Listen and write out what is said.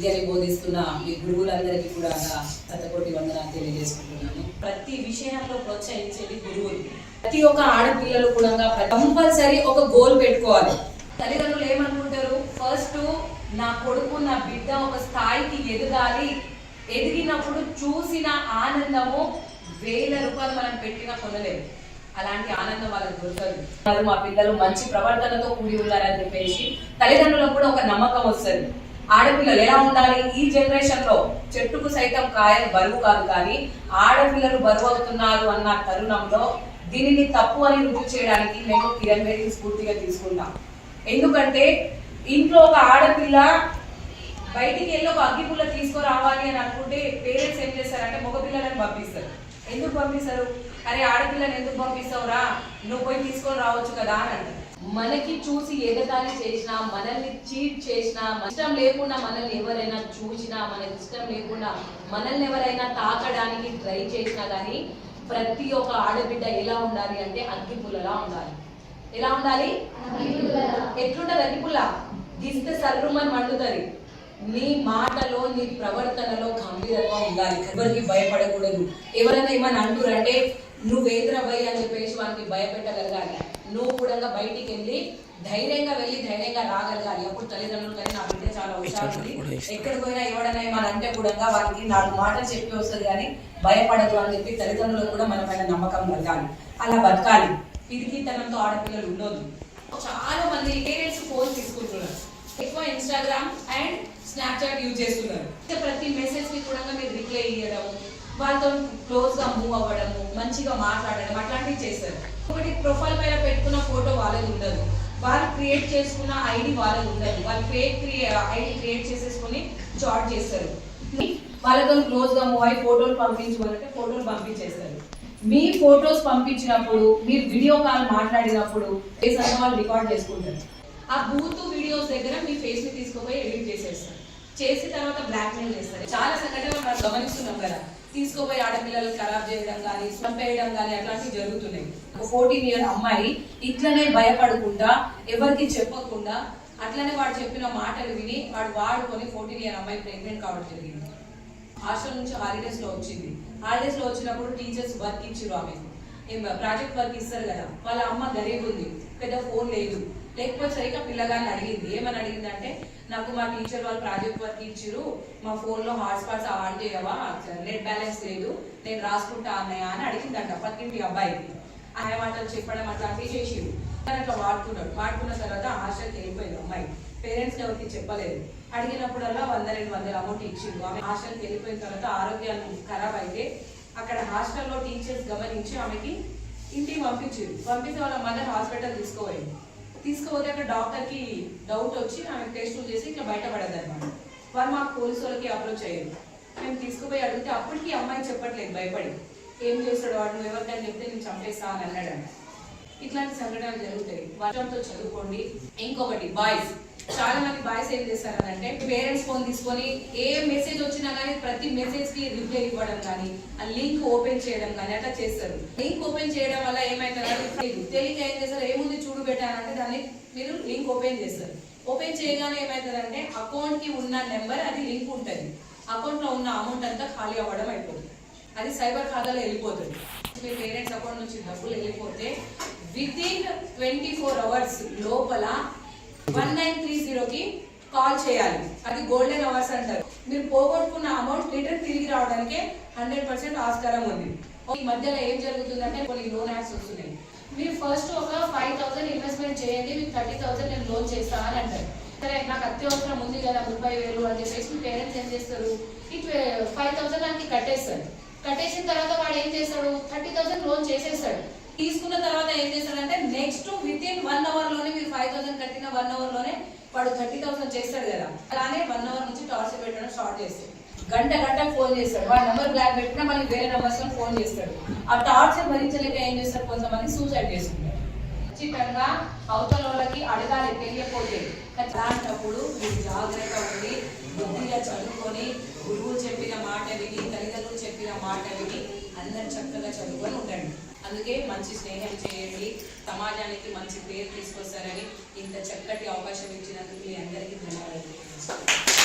విద్యని బోధిస్తున్న మీ గురువులందరికీ కూడా శతకోటి వందనాలు తెలియజేసుకుంటున్నాను. ప్రతి విషయంలో ప్రోత్సహించేది గురువులు. ప్రతి ఒక్క ఆడపిల్లలు కూడా కంపల్సరీ ఒక గోల్ పెట్టుకోవాలి. తల్లిదండ్రులు ఏమనుకుంటారు, ఫస్ట్ నా కొడుకు నా బిడ్డ ఒక స్థాయికి ఎదగాలి, ఎదిగినప్పుడు చూసిన ఆనందము 1000 రూపాయలు మనం పెట్టినా కొనలేము. అలాంటి ఆనందం వాళ్ళకి దొరకదు. మా పిల్లలు మంచి ప్రవర్తనతో కూడి ఉన్నారని చెప్పేసి తల్లిదండ్రులకు కూడా ఒక నమ్మకం వస్తుంది. ఆడపిల్లలు ఎలా ఉండాలి, ఈ జనరేషన్ లో చెట్టుకు సైతం కాయలు బరువు కాదు, కానీ ఆడపిల్లలు బరువు అవుతున్నారు అన్న తరుణంలో దీనిని తప్పు అని రుజువు చేయడానికి మేము కిరణ్ బేబీ స్ఫూర్తిగా తీసుకుంటాం. ఎందుకంటే ఇంట్లో ఒక ఆడపిల్ల బయటికి వెళ్ళి ఒక అగ్గిపుల్ల తీసుకురావాలి అని అనుకుంటే పేరెంట్స్ ఏం చేస్తారంటే మగపిల్లలను పంపిస్తారు. ఎందుకు పంపిస్తారు? అరే ఆడపిల్లని ఎందుకు పంపిస్తావురా, నువ్వు పోయి తీసుకొని రావచ్చు కదా అని అంటారు. మనకి చూసి ఎగతాళి చేసినా, మనల్ని చీట్ చేసినా, ఇష్టం లేకుండా మనల్ని ఎవరైనా చూసినా, మనకి ఇష్టం లేకుండా మనల్ని ఎవరైనా తాకడానికి ట్రై చేసినా కానీ ప్రతి ఒక్క ఆడబిడ్డ ఎలా ఉండాలి అంటే అగ్గిపుల్లలా ఉండాలి. ఎలా ఉండాలి? ఎట్లుంటది అగ్గిపుల్ల? గిస్తే సర్రుమని మండుతుంది. నీ మాటలో నీ ప్రవర్తనలో గంభీరంగా ఉండాలి. ఎవరికి భయపడకూడదు. ఎవరైనా ఏమని అంటురంటే నువ్వేంద్ర భయ అని చెప్పేసి వాళ్ళకి భయపెట్టగలగాలి. నువ్వు కూడా బయటికి వెళ్ళి ధైర్యంగా రాగలగాలి. అప్పుడు తల్లిదండ్రులు కానీ నా బిడ్డ చాలా హుషారు ఉంది, ఎక్కడికి పోయినా ఎవడైనా ఏమని అంటే కూడా వాళ్ళకి 4 మాటలు చెప్పి వస్తుంది కానీ భయపడదు అని చెప్పి తల్లిదండ్రులకు కూడా మన పైన నమ్మకం కలగాలి. అలా బతకాలి. పిరికితనంతో ఆడపిల్లలు ఉండొద్దు. చాలా మంది పేరెంట్స్ ఫోన్ తీసుకుంటున్నారు, ఎక్కువ ఇన్స్టాగ్రామ్ అండ్ స్నాప్చాట్ యూజ్ చేస్తున్నారు. ప్రతి మెసేజ్ కి కూడా మీరు రిప్లై ఇవ్వడం, వాళ్ళతో క్లోజ్ గా మూవ్ అవ్వడము, మంచిగా మాట్లాడడం అట్లాంటివి చేస్తారు. ఒకటి ప్రొఫైల్ పైన పెట్టుకున్న ఫోటో వాళ్ళది ఉండదు, వాళ్ళు క్రియేట్ చేసుకున్న ఐడి వాళ్ళది ఉండదు. వాళ్ళు ఫేక్ ఐడి క్రియేట్ చేసేసుకుని చాట్ చేస్తారు. వాళ్ళతో క్లోజ్ గా మూవ్ అయ్యి ఫోటోలు పంపించుకోవాలంటే ఫోటోలు పంపించేస్తారు. మీ ఫొటోస్ పంపించినప్పుడు, మీరు వీడియో కాల్ మాట్లాడినప్పుడు ఫేస్ అన్న వాళ్ళు రికార్డ్ చేసుకుంటారు. ఆ బూత్ వీడియోస్ దగ్గర మీ ఫేస్ ని తీసుకుపోయి ఎడిట్ చేసేస్తారు. చేసిన తర్వాత బ్లాక్ మెయిల్ చేస్తారు. చాలా సంఘటనలు మనం గమనిస్తున్నాం కదా, తీసుకుపోయి ఆడపిల్లలు ఖరాబ్ చేయడం కానీ, చంపేయడం కానీ అట్లాంటివి జరుగుతున్నాయి. 14 year అమ్మాయి ఇట్లనే భయపడకుండా, ఎవరికి చెప్పకుండా, అట్లనే వాడు చెప్పిన మాటలు విని వాడుకొని 14 year అమ్మాయి ప్రెగ్నెంట్ కావడం జరిగింది. హాస్టల్ నుంచి హాలిడేస్ లో వచ్చింది. హాలిడేస్ లో వచ్చినప్పుడు టీచర్స్ వర్క్ ఇచ్చారు. ఆమెకు ప్రాజెక్ట్ వర్క్ ఇస్తారు కదా, వాళ్ళ అమ్మ గరీబ్ ఉంది, పెద్ద ఫోన్ లేదు. లేకపోతే సరిగ్గా పిల్లగాన్ని అడిగింది. ఏమని అడిగిందంటే, నాకు మా టీచర్ వాళ్ళు ప్రాజెక్ట్ వర్క్ ఇచ్చిరు, మా ఫోన్ లో హాట్స్పాట్స్ ఆన్ చేయవా, నెట్ బ్యాలెన్స్ లేదు, నేను రాసుకుంటా అన్నయ్య అని అడిగిందంట పక్కింటి అబ్బాయికి. ఆయన మాటలు చెప్పడం అట్లాంటివి చేసిరు. అట్లా వాడుకున్న తర్వాత హాస్టల్కి వెళ్ళిపోయింది అమ్మాయి. పేరెంట్స్ ఎవరికి చెప్పలేదు. అడిగినప్పుడల్లా 100-200 అమౌంట్ ఇచ్చిండు. ఆమె హాస్టల్కి వెళ్ళిపోయిన తర్వాత ఆరోగ్యాలు ఖరాబ్ అయితే అక్కడ హాస్టల్లో టీచర్స్ గమనించి ఆమెకి ఇంటికి పంపించారు. పంపిస్తే వాళ్ళ మదర్ హాస్పిటల్ తీసుకుపోతే అక్కడ డాక్టర్ కి డౌట్ వచ్చి ఆమె టెస్టులు చేసి ఇట్లా బయటపడదు అనమాట. వాళ్ళు మాకు పోలీసు వాళ్ళకి అప్రోచ్ అయ్యారు. మేము తీసుకుపోయి అడిగితే అప్పటికి అమ్మాయి చెప్పట్లేదు, భయపడి. ఏం చేస్తాడు వాడు, నువ్వు ఎవరికైనా చెప్తే నేను చంపేస్తా అని అన్నాడు. ఇట్లాంటి సంఘటనలు జరుగుతాయి. వర్షంతో చదువుకోండి. ఇంకొకటి బాయ్స్, చాలా మంది బాయ్స్ ఏం చేస్తారంటే పేరెంట్స్ ఫోన్ తీసుకొని ఏ మెసేజ్ వచ్చినా కానీ ప్రతి మెసేజ్ కి రిప్లై ఇవ్వడం కానీ, ఆ లింక్ ఓపెన్ చేయడం కానీ అట్లా చేస్తారు. లింక్ ఓపెన్ చేయడం వల్ల ఏమైతుందంటే తెలియక ఏం చేస్తారు, ఏముంది చూడు పెట్టారంటే దాన్ని మీరు లింక్ ఓపెన్ చేస్తారు. ఓపెన్ చేయగానే ఏమైతుందంటే అకౌంట్ కి ఉన్న నెంబర్ అది లింక్ ఉంటుంది, అకౌంట్ లో ఉన్న అమౌంట్ అంతా ఖాళీ అవ్వడం అయిపోతుంది. అది సైబర్ ఖాతాలో వెళ్ళిపోతుంది. మీ పేరెంట్స్ అకౌంట్ నుంచి డబ్బులు వెళ్ళిపోతే వితిన్ 24 hours లోపల 1930కి కాల్ చేయాలి. అది గోల్డెన్ అవర్స్ అంటారు. మీరు పోగొట్టుకున్న అమౌంట్ రిటర్న్ తిరిగి రావడానికి 100% ఆస్కారం ఉంది. ఈ మధ్యలో ఏం జరుగుతుందంటే కొన్ని లోన్ యాడ్స్ వస్తున్నాయి. మీరు ఫస్ట్ ఒక 5,000 ఇన్వెస్ట్మెంట్ చేయండి, మీకు 30,000 నేను లోన్ చేస్తాను అని అంటారు. సరే నాకు అత్యవసరం ఉంది కదా 30,000 అని చెప్పేసి మీ పేరెంట్స్ ఏం చేస్తారు, ఇటు 5,000 దానికి కట్టేస్తారు. కట్టేసిన తర్వాత వాడు ఏం చేస్తాడు, 30,000 లోన్ చేసేస్తాడు. తీసుకున్న తర్వాత ఏం చేస్తాడంటే నెక్స్ట్ వితిన్ 1 hour లోనే, మీరు 5,000 కట్టిన 1 hour లోనే వాడు 30,000 చేస్తాడు కదా. అలానే 1 hour నుంచి టార్చర్ పెట్టడం స్టార్ట్ చేస్తాడు. గంట ఫోన్ చేస్తాడు. వాడు నెంబర్ బ్లాక్ పెట్టినా మనకి వేరే నెంబర్స్ లో ఫోన్ చేస్తాడు. ఆ టార్చర్ భరించలేక ఏం చేస్తారు, కొంతమంది సూసైడ్ చేసుకుంటారు. ఖచ్చితంగా అవతల వాళ్ళకి అడగాలి, తెలియకపోతే. అలాంటప్పుడు మీరు జాగ్రత్త ఉండి బుద్ధిగా చదువుకొని, గురువులు చెప్పిన మాట విని, తల్లిదండ్రులు చెప్పిన మాట విని అందరు చక్కగా చదువుకొని ఉండండి. అందుకే మంచి స్నేహం చేయండి, సమాజానికి మంచి పేరు తీసుకొస్తారని ఇంత చక్కటి అవకాశం ఇచ్చినందుకు మీ అందరికీ ధన్యవాదాలు.